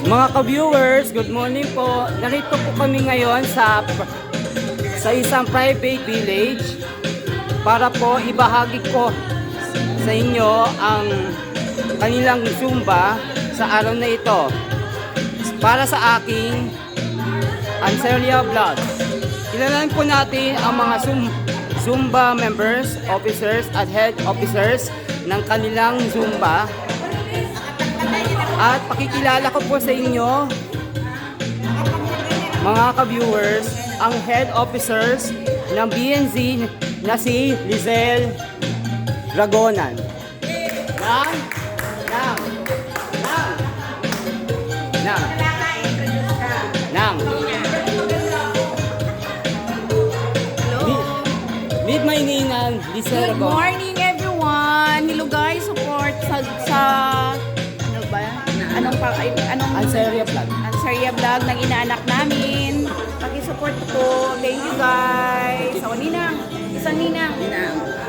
Mga ka-viewers, good morning po. Narito po kami ngayon sa isang private village para po ibahagi ko sa inyo ang kanilang Zumba sa araw na ito. Para sa aking Anseria Vlog. Kilalanin po natin ang mga Zumba members, officers at head officers ng kanilang Zumba. At pakikilala ko po sa inyo, mga ka-viewers, ang head officers ng BNZ na si Lizelle Dragonan. Nang. Meet my ninang, Lizelle Good Dragonan. morning everyone! Hello guys, support sa ano ba? Anong Anseria Vlog. Anseria Vlog ng inaanak namin. Paki-support po. Thank you guys. Sa ninang, isang ninang.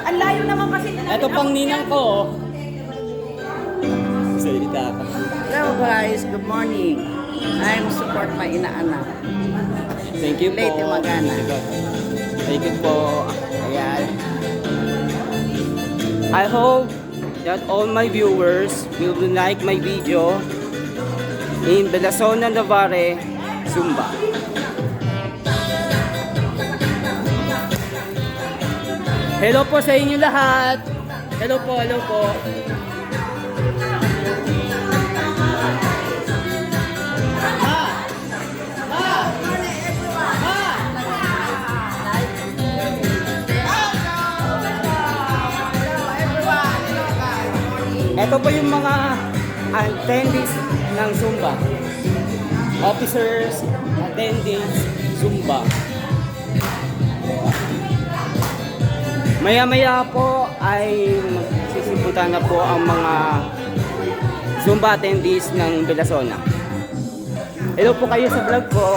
Ang layo naman kasi namin. Ito pang ninang ko. Salita ka. Hello guys, good morning. I'm support my inaanak. Thank you po. Late Magana. Thank you po. Ayan. I hope that all my viewers will like my video in Belasona Navarre Zumba. Hello po sa inyo lahat. Hello po, hello po. Ito po yung mga attendees ng Zumba. Officers, attendees, Zumba. Maya-maya po ay sisiputan na po ang mga Zumba attendees ng Belasona. Hello po kayo sa vlog ko.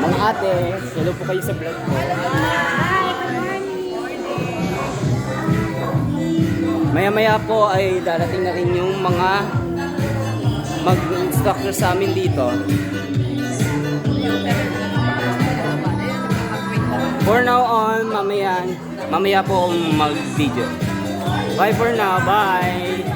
Mga ate, hello po kayo sa vlog ko. Maya-maya po ay darating na rin yung mga mag-instructor sa amin dito. For now on, mamaya po akong mag-video. Bye for now, bye!